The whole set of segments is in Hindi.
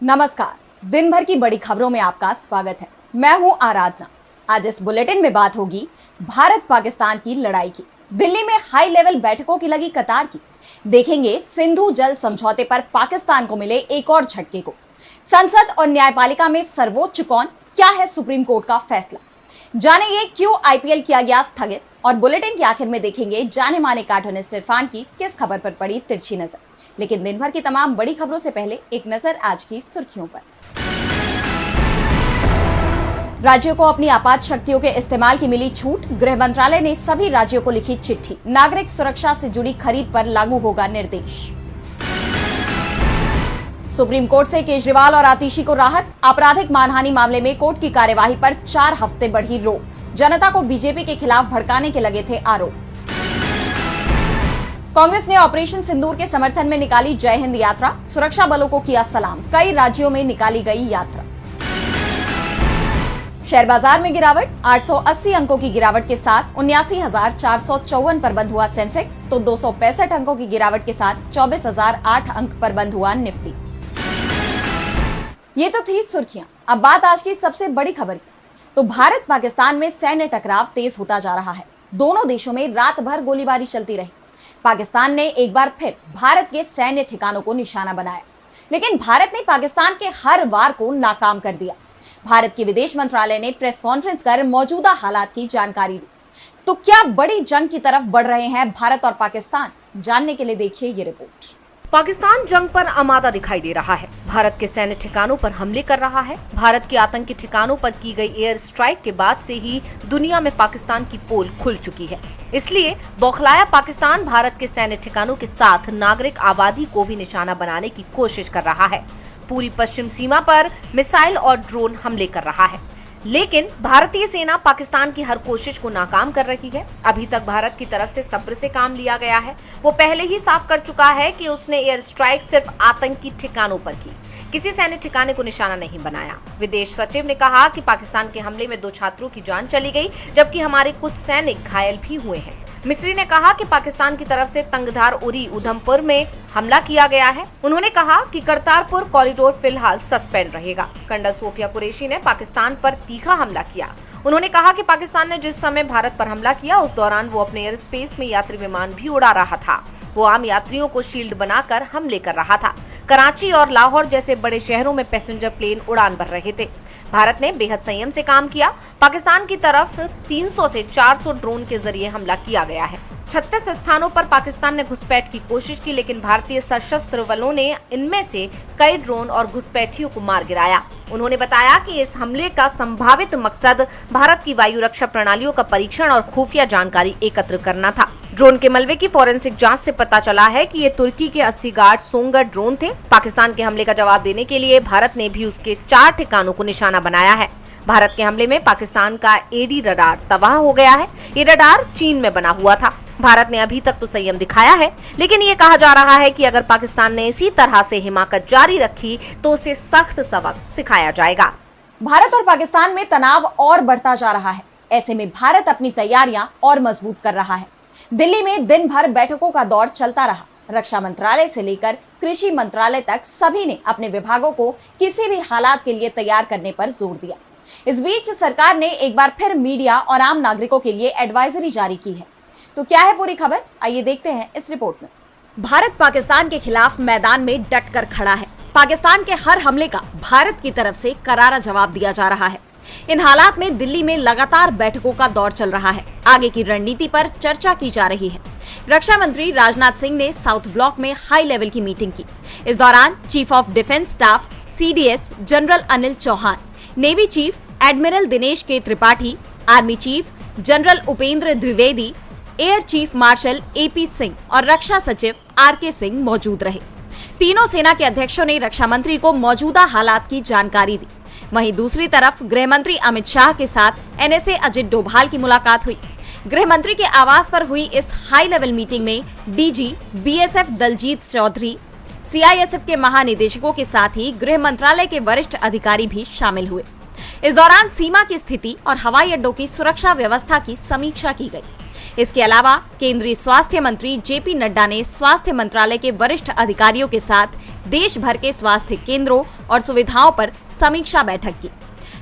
नमस्कार। दिन भर की बड़ी खबरों में आपका स्वागत है। मैं हूं आराधना। आज इस बुलेटिन में बात होगी भारत पाकिस्तान की लड़ाई की, दिल्ली में हाई लेवल बैठकों की लगी कतार की, देखेंगे सिंधु जल समझौते पर पाकिस्तान को मिले एक और झटके को, संसद और न्यायपालिका में सर्वोच्च कौन, क्या है सुप्रीम कोर्ट का फैसला, जानेंगे क्यों आईपीएल किया गया स्थगित, और बुलेटिन के आखिर में देखेंगे जाने माने कार्टूनिस्ट इरफान की किस खबर पर पड़ी तिरछी नजर। लेकिन दिन भर की तमाम बड़ी खबरों से पहले एक नजर आज की सुर्खियों पर। राज्यों को अपनी आपात शक्तियों के इस्तेमाल की मिली छूट, गृह मंत्रालय ने सभी राज्यों को लिखी चिट्ठी, नागरिक सुरक्षा से जुड़ी खरीद पर लागू होगा निर्देश। सुप्रीम कोर्ट से केजरीवाल और आतिशी को राहत, आपराधिक मानहानि मामले में कोर्ट की कार्यवाही पर 4 हफ्ते बढ़ी रोक, जनता को बीजेपी के खिलाफ भड़काने के लगे थे आरोप। कांग्रेस ने ऑपरेशन सिंदूर के समर्थन में निकाली जय हिंद यात्रा, सुरक्षा बलों को किया सलाम, कई राज्यों में निकाली गई यात्रा। शेयर बाजार में गिरावट, 880 अंकों की गिरावट के साथ 79,454 पर बंद हुआ सेंसेक्स, तो 265 अंकों की गिरावट के साथ 24,008 अंक पर बंद हुआ निफ्टी। ये तो थी सुर्खियां। अब बात आज की सबसे बड़ी खबर की। तो भारत पाकिस्तान में सैन्य टकराव तेज होता जा रहा है। दोनों देशों में रात भर गोलीबारी चलती रही। पाकिस्तान ने एक बार फिर भारत के सैन्य ठिकानों को निशाना बनाया, लेकिन भारत ने पाकिस्तान के हर वार को नाकाम कर दिया। भारत के विदेश मंत्रालय ने प्रेस कॉन्फ्रेंस कर मौजूदा हालात की जानकारी दी। तो क्या बड़ी जंग की तरफ बढ़ रहे हैं भारत और पाकिस्तान? जानने के लिए देखिए ये रिपोर्ट। पाकिस्तान जंग पर आमादा दिखाई दे रहा है। भारत के सैन्य ठिकानों पर हमले कर रहा है। भारत के आतंकी ठिकानों पर की गई एयर स्ट्राइक के बाद से ही दुनिया में पाकिस्तान की पोल खुल चुकी है। इसलिए बौखलाया पाकिस्तान भारत के सैन्य ठिकानों के साथ नागरिक आबादी को भी निशाना बनाने की कोशिश कर रहा है। पूरी पश्चिम सीमा पर मिसाइल और ड्रोन हमले कर रहा है, लेकिन भारतीय सेना पाकिस्तान की हर कोशिश को नाकाम कर रही है। अभी तक भारत की तरफ से सब्र से काम लिया गया है। वो पहले ही साफ कर चुका है कि उसने एयर स्ट्राइक सिर्फ आतंकी ठिकानों पर की, किसी सैन्य ठिकाने को निशाना नहीं बनाया। विदेश सचिव ने कहा कि पाकिस्तान के हमले में 2 छात्रों की जान चली गई, जबकि हमारे कुछ सैनिक घायल भी हुए हैं। मिस्री ने कहा कि पाकिस्तान की तरफ से तंगधार उरी उधमपुर में हमला किया गया है। उन्होंने कहा कि करतारपुर कॉरिडोर फिलहाल सस्पेंड रहेगा। कर्नल सोफिया कुरैशी ने पाकिस्तान पर तीखा हमला किया। उन्होंने कहा कि पाकिस्तान ने जिस समय भारत पर हमला किया उस दौरान वो अपने एयर स्पेस में यात्री विमान भी उड़ा रहा था। वो आम यात्रियों को शील्ड बनाकर हमले कर रहा था। कराची और लाहौर जैसे बड़े शहरों में पैसेंजर प्लेन उड़ान भर रहे थे। भारत ने बेहद संयम से काम किया। पाकिस्तान की तरफ 300 से 400 ड्रोन के जरिए हमला किया गया है। 36 स्थानों पर पाकिस्तान ने घुसपैठ की कोशिश की, लेकिन भारतीय सशस्त्र बलों ने इनमें से कई ड्रोन और घुसपैठियों को मार गिराया। उन्होंने बताया कि इस हमले का संभावित मकसद भारत की वायु रक्षा प्रणालियों का परीक्षण और खुफिया जानकारी एकत्र करना था। ड्रोन के मलबे की फॉरेंसिक जांच से पता चला है कि ये तुर्की के 80 गार्ड सोंगर ड्रोन थे। पाकिस्तान के हमले का जवाब देने के लिए भारत ने भी उसके 4 ठिकानों को निशाना बनाया है। भारत के हमले में पाकिस्तान का एडी रडार तबाह हो गया है। ये रडार चीन में बना हुआ था। भारत ने अभी तक तो संयम दिखाया है, लेकिन ये कहा जा रहा है कि अगर पाकिस्तान ने इसी तरह से हिमाकत जारी रखी तो उसे सख्त सबक सिखाया जाएगा। भारत और पाकिस्तान में तनाव और बढ़ता जा रहा है। ऐसे में भारत अपनी तैयारियां और मजबूत कर रहा है। दिल्ली में दिन भर बैठकों का दौर चलता रहा। रक्षा मंत्रालय से लेकर कृषि मंत्रालय तक सभी ने अपने विभागों को किसी भी हालात के लिए तैयार करने पर जोर दिया। इस बीच सरकार ने एक बार फिर मीडिया और आम नागरिकों के लिए एडवाइजरी जारी की है। तो क्या है पूरी खबर, आइए देखते हैं इस रिपोर्ट में। भारत पाकिस्तान के खिलाफ मैदान में डट कर खड़ा है। पाकिस्तान के हर हमले का भारत की तरफ से करारा जवाब दिया जा रहा है। इन हालात में दिल्ली में लगातार बैठकों का दौर चल रहा है। आगे की रणनीति पर चर्चा की जा रही है। रक्षा मंत्री राजनाथ सिंह ने साउथ ब्लॉक में हाई लेवल की मीटिंग की। इस दौरान chief of defence staff CDS general Anil Chauhan, navy chief admiral Dinesh K Tripathi, army chief general Upendra Dwivedi, air chief marshal AP Singh और रक्षा सचिव RK सिंह मौजूद रहे। तीनों सेना के अध्यक्षों ने रक्षा मंत्री को मौजूदा हालात की जानकारी दी। वहीं दूसरी तरफ गृह मंत्री अमित शाह के साथ NSA अजित डोभाल की मुलाकात हुई। गृह मंत्री के आवास पर हुई इस हाई लेवल मीटिंग में DG BSF Daljit Chaudhary, CISF के महानिदेशकों के साथ ही गृह मंत्रालय के वरिष्ठ अधिकारी भी शामिल हुए। इस दौरान सीमा की स्थिति और हवाई अड्डों की सुरक्षा व्यवस्था की समीक्षा की गई। इसके अलावा केंद्रीय स्वास्थ्य मंत्री JP नड्डा ने स्वास्थ्य मंत्रालय के वरिष्ठ अधिकारियों के साथ देश भर के स्वास्थ्य केंद्रों और सुविधाओं पर समीक्षा बैठक की।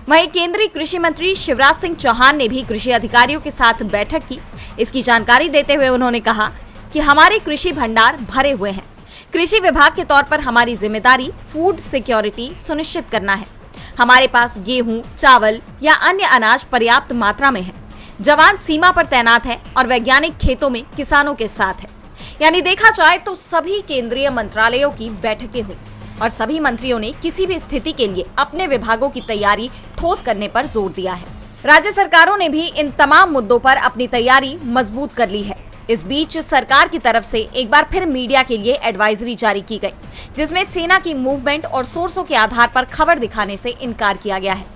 वहीं केंद्रीय कृषि मंत्री शिवराज सिंह चौहान ने भी कृषि अधिकारियों के साथ बैठक की। इसकी जानकारी देते हुए उन्होंने कहा कि हमारे कृषि भंडार भरे हुए हैं। कृषि विभाग के तौर पर हमारी जिम्मेदारी फूड सिक्योरिटी सुनिश्चित करना है। हमारे पास गेहूं, चावल या अन्य अनाज पर्याप्त मात्रा में है। जवान सीमा पर तैनात है और वैज्ञानिक खेतों में किसानों के साथ है। यानी देखा जाए तो सभी केंद्रीय मंत्रालयों की बैठकें हुई और सभी मंत्रियों ने किसी भी स्थिति के लिए अपने विभागों की तैयारी ठोस करने पर जोर दिया है। राज्य सरकारों ने भी इन तमाम मुद्दों पर अपनी तैयारी मजबूत कर ली है। इस बीच सरकार की तरफ से एक बार फिर मीडिया के लिए एडवाइजरी जारी की गई, जिसमें सेना की मूवमेंट और सोर्सों के आधार पर खबर दिखाने से इनकार किया गया है।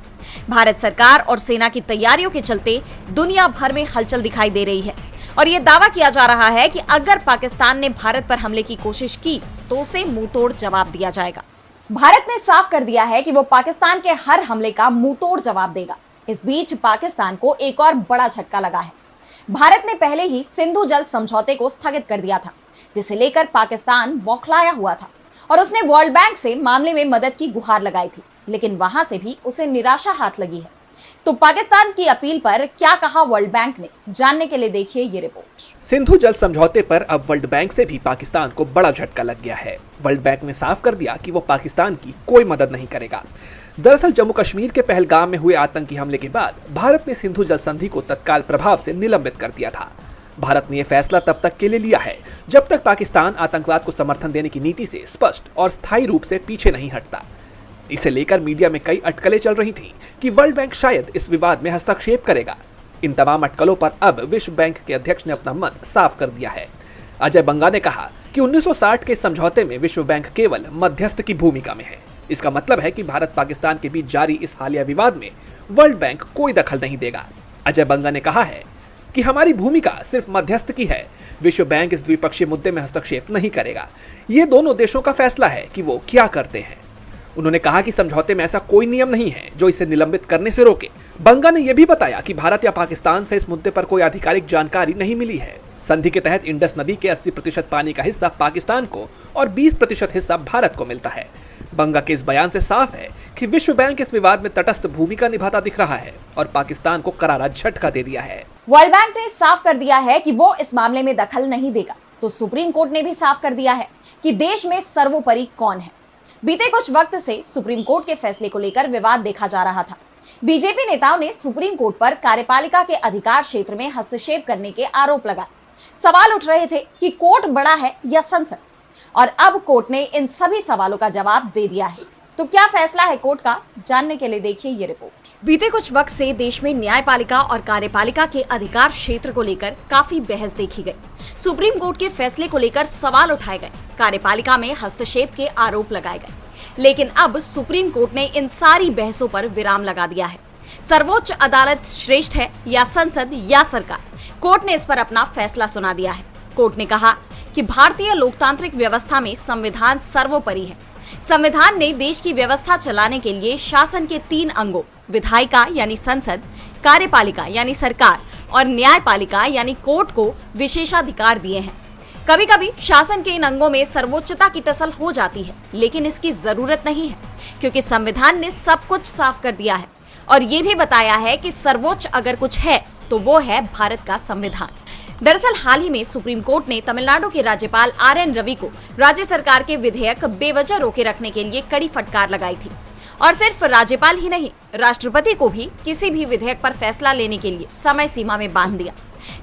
भारत सरकार और सेना की तैयारियों के चलते दुनिया भर में हलचल दिखाई दे रही है और ये दावा किया जा रहा है कि अगर पाकिस्तान ने भारत पर हमले की कोशिश की तो उसे मुंहतोड़ जवाब दिया जाएगा। भारत ने साफ कर दिया है कि वो पाकिस्तान के हर हमले का मुंहतोड़ जवाब देगा। इस बीच पाकिस्तान को एक और बड़ा झटका लगा है। भारत ने पहले ही सिंधु जल समझौते को स्थगित कर दिया था, जिसे लेकर पाकिस्तान बौखलाया हुआ था और उसने वर्ल्ड बैंक से मामले में मदद की गुहार लगाई थी, लेकिन वहां से भी उसे निराशा हाथ लगी है। तो पाकिस्तान की अपील पर क्या कहा वर्ल्ड बैंक ने, जानने के लिए देखिए ये रिपोर्ट। सिंधु जल समझौते पर अब वर्ल्ड बैंक से भी पाकिस्तान को बड़ा झटका लग गया है। वर्ल्ड बैंक ने साफ कर दिया कि वो पाकिस्तान की कोई मदद नहीं करेगा। दरअसल जम्मू कश्मीर के पहलगाम में हुए आतंकी हमले के बाद भारत ने सिंधु जल संधि को तत्काल प्रभाव से निलंबित कर दिया था। भारत ने यह फैसला तब तक के लिए लिया है जब तक पाकिस्तान आतंकवाद को समर्थन देने की नीति से स्पष्ट और स्थायी रूप से पीछे नहीं हटता। इसे लेकर मीडिया में कई अटकलें चल रही थीं कि वर्ल्ड बैंक शायद इस विवाद में हस्तक्षेप करेगा। इन तमाम अटकलों पर अब विश्व बैंक के अध्यक्ष ने अपना मत साफ कर दिया है। अजय बंगा ने कहा कि 1960 के समझौते में विश्व बैंक केवल मध्यस्थ की भूमिका में है। इसका मतलब है कि भारत पाकिस्तान के बीच जारी इस हालिया विवाद में वर्ल्ड बैंक कोई दखल नहीं देगा। अजय बंगा ने कहा है कि हमारी भूमिका सिर्फ मध्यस्थ की है। विश्व बैंक इस द्विपक्षीय मुद्दे में हस्तक्षेप नहीं करेगा। ये दोनों देशों का फैसला है कि वो क्या करते हैं। उन्होंने कहा कि समझौते में ऐसा कोई नियम नहीं है जो इसे निलंबित करने से रोके। बंगा ने यह भी बताया कि भारत या पाकिस्तान से इस मुद्दे पर कोई आधिकारिक जानकारी नहीं मिली है। संधि के तहत इंडस नदी के 80% पानी का हिस्सा पाकिस्तान को और 20% हिस्सा भारत को मिलता है। बंगा के इस बयान से साफ है कि विश्व बैंक इस विवाद में तटस्थ भूमिका निभाता दिख रहा है और पाकिस्तान को करारा झटका दे दिया है। वर्ल्ड बैंक ने साफ कर दिया है कि वो इस मामले में दखल नहीं देगा, तो सुप्रीम कोर्ट ने भी साफ कर दिया है कि देश में सर्वोपरि कौन है। बीते कुछ वक्त से सुप्रीम कोर्ट के फैसले को लेकर विवाद देखा जा रहा था। बीजेपी नेताओं ने सुप्रीम कोर्ट पर कार्यपालिका के अधिकार क्षेत्र में हस्तक्षेप करने के आरोप लगाए। सवाल उठ रहे थे कि कोर्ट बड़ा है या संसद, और अब कोर्ट ने इन सभी सवालों का जवाब दे दिया है। तो क्या फैसला है कोर्ट का, जानने के लिए देखिए ये रिपोर्ट। बीते कुछ वक्त से देश में न्यायपालिका और कार्यपालिका के अधिकार क्षेत्र को लेकर काफी बहस देखी गई। सुप्रीम कोर्ट के फैसले को लेकर सवाल उठाए गए, कार्यपालिका में हस्तक्षेप के आरोप लगाए गए, लेकिन अब सुप्रीम कोर्ट ने इन सारी बहसों पर विराम लगा दिया है। सर्वोच्च अदालत श्रेष्ठ है या संसद या सरकार, कोर्ट ने इस पर अपना फैसला सुना दिया है। कोर्ट ने कहा कि भारतीय लोकतांत्रिक व्यवस्था में संविधान सर्वोपरि है। संविधान ने देश की व्यवस्था चलाने के लिए शासन के 3 अंगों, विधायिका यानी संसद, कार्यपालिका यानी सरकार और न्यायपालिका यानी कोर्ट को विशेषाधिकार दिए हैं। कभी कभी शासन के इन अंगों में सर्वोच्चता की टसल हो जाती है, लेकिन इसकी जरूरत नहीं है, क्योंकि संविधान ने सब कुछ साफ कर दिया है और ये भी बताया है कि सर्वोच्च अगर कुछ है तो वो है भारत का संविधान। दरअसल हाल ही में सुप्रीम कोर्ट ने तमिलनाडु के राज्यपाल RN रवि को राज्य सरकार के विधेयक बेवजह रोके रखने के लिए कड़ी फटकार लगाई थी। और सिर्फ राज्यपाल ही नहीं, राष्ट्रपति को भी किसी भी विधेयक पर फैसला लेने के लिए समय सीमा में बांध दिया,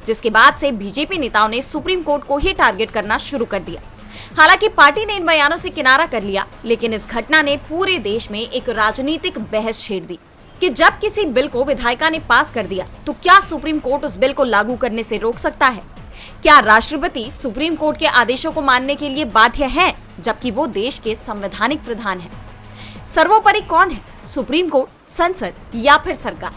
जिसके बाद से बीजेपी नेताओं ने सुप्रीम कोर्ट को ही टारगेट करना शुरू कर दिया। हालांकि पार्टी ने इन बयानों से किनारा कर लिया, लेकिन इस घटना ने पूरे देश में एक राजनीतिक बहस छेड़ दी कि जब किसी बिल को विधायिका ने पास कर दिया तो क्या सुप्रीम कोर्ट उस बिल को लागू करने से रोक सकता है? क्या राष्ट्रपति सुप्रीम कोर्ट के आदेशों को मानने के लिए बाध्य हैं, जबकि वो देश के संवैधानिक प्रधान हैं? सर्वोपरि कौन है, सुप्रीम कोर्ट, संसद या फिर सरकार?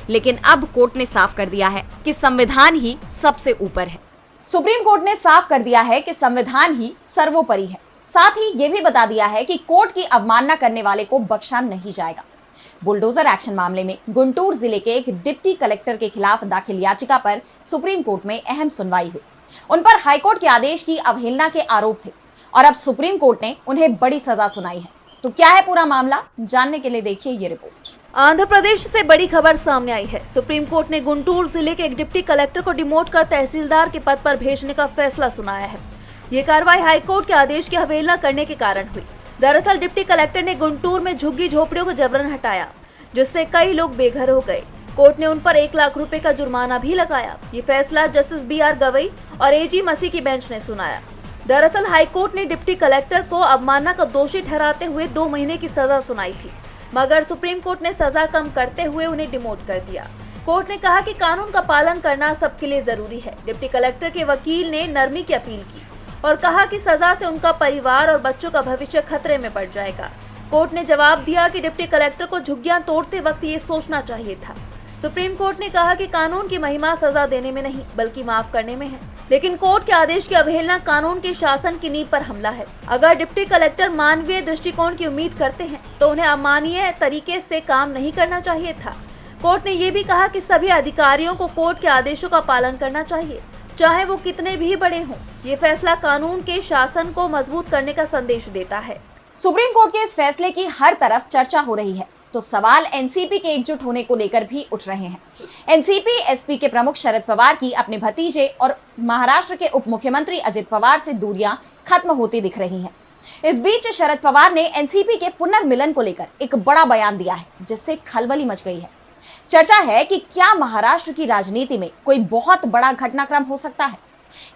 लेकिन अब कोर्ट ने साफ कर दिया है कि संविधान ही सबसे ऊपर है। सुप्रीम कोर्ट ने साफ कर दिया है कि संविधान ही सर्वोपरि है। साथ ही ये भी बता दिया है कि कोर्ट की अवमानना करने वाले को बख्शा नहीं जाएगा। बुलडोजर एक्शन मामले में गुंटूर जिले के एक डिप्टी कलेक्टर के खिलाफ दाखिल याचिका पर सुप्रीम कोर्ट में अहम सुनवाई हुई। उन पर हाईकोर्ट के आदेश की अवहेलना के आरोप थे और अब सुप्रीम कोर्ट ने उन्हें बड़ी सजा सुनाई है। तो क्या है पूरा मामला, जानने के लिए देखिए ये रिपोर्ट। आंध्र प्रदेश से बड़ी खबर सामने आई है। सुप्रीम कोर्ट ने गुंटूर जिले के एक डिप्टी कलेक्टर को डिमोट कर तहसीलदार के पद पर भेजने का फैसला सुनाया है। ये कार्रवाई हाईकोर्ट के आदेश की अवहेलना करने के कारण हुई। दरअसल डिप्टी कलेक्टर ने गुंटूर में झुग्गी झोपड़ियों को जबरन हटाया, जिससे कई लोग बेघर हो गए। कोर्ट ने उन पर 1 लाख रुपए का जुर्माना भी लगाया। ये फैसला जस्टिस BR गवई और AG मसी की बेंच ने सुनाया। दरअसल हाईकोर्ट ने डिप्टी कलेक्टर को अवमानना का दोषी ठहराते हुए 2 महीने की सजा सुनाई थी, मगर सुप्रीम कोर्ट ने सजा कम करते हुए उन्हें डिमोट कर दिया। कोर्ट ने कहा कि कानून का पालन करना सबके लिए जरूरी है। डिप्टी कलेक्टर के वकील ने नरमी की अपील की और कहा कि सजा से उनका परिवार और बच्चों का भविष्य खतरे में पड़ जाएगा। कोर्ट ने जवाब दिया कि डिप्टी कलेक्टर को झुग्गियां तोड़ते वक्त ये सोचना चाहिए था। सुप्रीम कोर्ट ने कहा कि कानून की महिमा सजा देने में नहीं बल्कि माफ करने में है, लेकिन कोर्ट के आदेश की अवहेलना कानून के शासन की नींव पर हमला है। अगर डिप्टी कलेक्टर मानवीय दृष्टिकोण की उम्मीद करते हैं तो उन्हें अमानवीय तरीके से काम नहीं करना चाहिए था। कोर्ट ने ये भी कहा कि सभी अधिकारियों को कोर्ट के आदेशों का पालन करना चाहिए, चाहे वो कितने भी बड़े हों। ये फैसला कानून के शासन को मजबूत करने का संदेश देता है। सुप्रीम कोर्ट के इस फैसले की हर तरफ चर्चा हो रही है, तो सवाल एनसीपी के एकजुट होने को लेकर भी उठ रहे हैं। एनसीपी एसपी के प्रमुख शरद पवार की अपने भतीजे और महाराष्ट्र के उप मुख्यमंत्री अजित पवार से दूरियां खत्म होती दिख रही हैं। इस बीच शरद पवार ने एनसीपी के पुनर्मिलन को लेकर एक बड़ा बयान दिया है, जिससे खलबली मच गई है। चर्चा है कि क्या महाराष्ट्र की राजनीति में कोई बहुत बड़ा घटनाक्रम हो सकता है,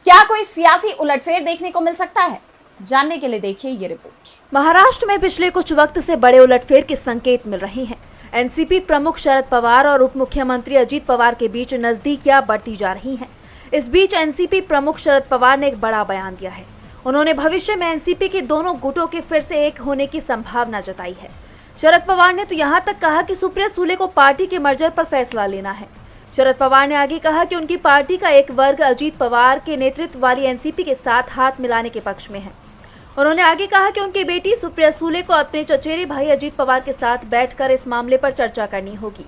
क्या कोई सियासी उलटफेर देखने को मिल सकता है। जानने के लिए देखिए ये रिपोर्ट। महाराष्ट्र में पिछले कुछ वक्त से बड़े उलटफेर के संकेत मिल रहे हैं। एनसीपी प्रमुख शरद पवार और उप मुख्यमंत्री अजित पवार के बीच नजदीकियां बढ़ती जा रही हैं। इस बीच एनसीपी प्रमुख शरद पवार ने एक बड़ा बयान दिया है। उन्होंने भविष्य में एनसीपी के दोनों गुटों के फिर से एक होने की संभावना जताई है। शरद पवार ने तो यहाँ तक कहा कि सुप्रिया सुले को पार्टी के मर्जर पर फैसला लेना है। शरद पवार ने आगे कहा कि उनकी पार्टी का एक वर्ग अजित पवार के नेतृत्व वाली एनसीपी के साथ हाथ मिलाने के पक्ष में है। उन्होंने आगे कहा कि उनकी बेटी सुप्रिया सुले को अपने चचेरे भाई अजित पवार के साथ बैठकर इस मामले पर चर्चा करनी होगी।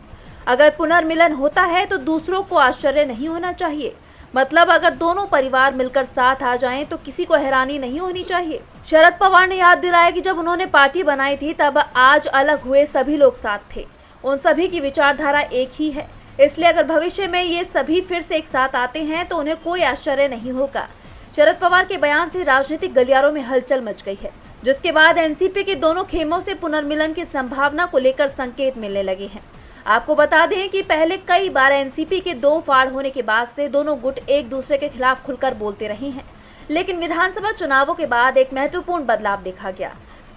अगर पुनर्मिलन होता है तो दूसरों को आश्चर्य नहीं होना चाहिए। मतलब अगर दोनों परिवार मिलकर साथ आ जाएं तो किसी को हैरानी नहीं होनी चाहिए। शरद पवार ने याद दिलाया कि जब उन्होंने पार्टी बनाई थी तब आज अलग हुए सभी लोग साथ थे। उन सभी की विचारधारा एक ही है, इसलिए अगर भविष्य में ये सभी फिर से एक साथ आते हैं तो उन्हें कोई आश्चर्य नहीं होगा। शरद पवार के बयान से राजनीतिक गलियारों में हलचल मच गई है, जिसके बाद एनसीपी के दोनों खेमों से पुनर्मिलन की संभावना को लेकर संकेत मिलने लगे हैं। आपको बता दें कि पहले कई बार एनसीपी के 2 फाड़ होने के बाद से दोनों गुट एक दूसरे के खिलाफ खुलकर बोलते रहे हैं, लेकिन विधानसभा चुनावों के बाद एक महत्वपूर्ण बदलाव देखा गया।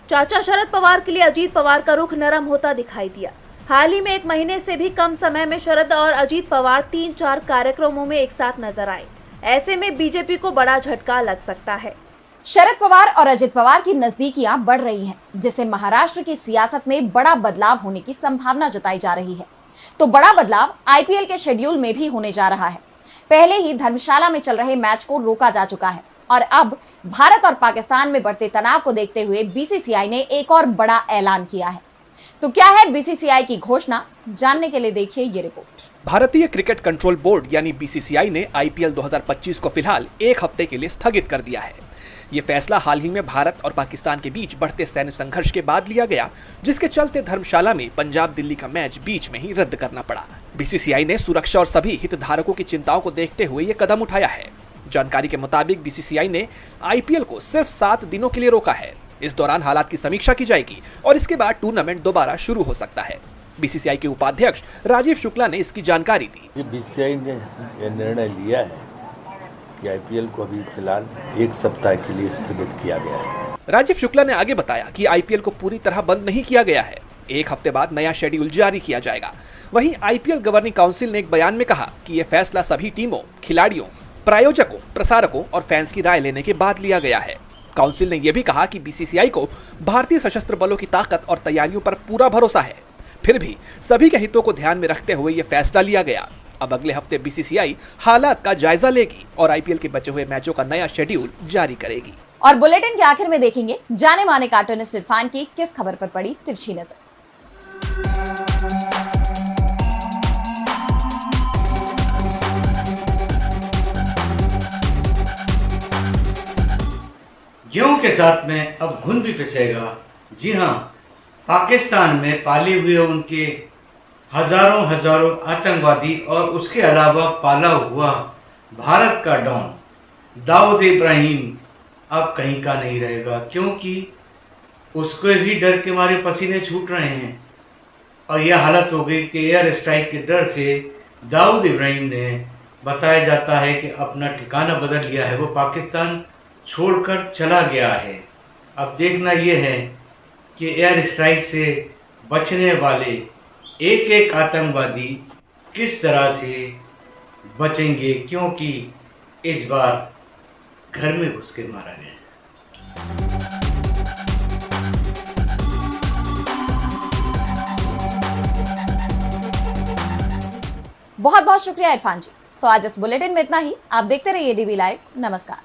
चाचा शरद पवार के लिए अजित पवार का रुख नरम होता दिखाई दिया। हाल ही में 1 महीने से भी कम समय में शरद और अजित पवार 3-4 कार्यक्रमों में एक साथ नजर आए। ऐसे में बीजेपी को बड़ा झटका लग सकता है। शरद पवार और अजित पवार की नजदीकियां बढ़ रही हैं, जिससे महाराष्ट्र की सियासत में बड़ा बदलाव होने की संभावना जताई जा रही है। तो बड़ा बदलाव आईपीएल के शेड्यूल में भी होने जा रहा है। पहले ही धर्मशाला में चल रहे मैच को रोका जा चुका है और अब भारत और पाकिस्तान में बढ़ते तनाव को देखते हुए बीसीसीआई ने एक और बड़ा ऐलान किया है। तो क्या है बीसीसीआई की घोषणा, जानने के लिए देखिए ये रिपोर्ट। भारतीय क्रिकेट कंट्रोल बोर्ड यानी बीसीसीआई ने आईपीएल 2025 को फिलहाल 1 हफ्ते के लिए स्थगित कर दिया है। ये फैसला हाल ही में भारत और पाकिस्तान के बीच बढ़ते सैन्य संघर्ष के बाद लिया गया, जिसके चलते धर्मशाला में पंजाब दिल्ली का मैच बीच में ही रद्द करना पड़ा। बीसीसीआई ने सुरक्षा और सभी हितधारकों की चिंताओं को देखते हुए ये कदम उठाया है। जानकारी के मुताबिक बीसीसीआई ने आईपीएल को सिर्फ 7 दिनों के लिए रोका है। इस दौरान हालात की समीक्षा की जाएगी और इसके बाद टूर्नामेंट दोबारा शुरू हो सकता है। बीसीसीआई के उपाध्यक्ष राजीव शुक्ला ने इसकी जानकारी दी। बीसीसीआई ने यह निर्णय लिया है कि आईपीएल को अभी फिलहाल 1 सप्ताह के लिए स्थगित किया गया है। राजीव शुक्ला ने आगे बताया कि आईपीएल को पूरी तरह बंद नहीं किया गया है। 1 हफ्ते बाद नया शेड्यूल जारी किया जाएगा। वहीं आईपीएल गवर्निंग काउंसिल ने एक बयान में कहा कि यह फैसला सभी टीमों, खिलाड़ियों, प्रायोजकों, प्रसारकों और फैंस की राय लेने के बाद लिया गया है। काउंसिल ने यह भी कहा कि बीसीसीआई को भारतीय सशस्त्र बलों की ताकत और तैयारियों पर पूरा भरोसा है। फिर भी सभी के हितों को ध्यान में रखते हुए यह फैसला लिया गया। अब अगले हफ्ते बीसीसीआई हालात का जायजा लेगी और आईपीएल के बचे हुए मैचों का नया शेड्यूल जारी करेगी। और बुलेटिन के आखिर में देखेंगे जाने माने कार्टूनिस्ट इरफान की किस खबर पर पड़ी तिरछी नजर। गेहूं के साथ में अब घुन भी पिसेगा जी हाँ, पाकिस्तान में पाले हुए उनके हजारों आतंकवादी और उसके अलावा पाला हुआ भारत का डॉन दाऊद इब्राहिम अब कहीं का नहीं रहेगा, क्योंकि उसको भी डर के मारे पसीने छूट रहे हैं। और यह हालत हो गई कि एयर स्ट्राइक के डर से दाऊद इब्राहिम ने, बताया जाता है कि अपना ठिकाना बदल लिया है, वो पाकिस्तान छोड़कर चला गया है। अब देखना यह है कि एयर स्ट्राइक से बचने वाले एक एक आतंकवादी किस तरह से बचेंगे, क्योंकि इस बार घर में घुस के मारा गया। बहुत बहुत शुक्रिया इरफान जी। तो आज इस बुलेटिन में इतना ही। आप देखते रहिए डीबी लाइव। नमस्कार।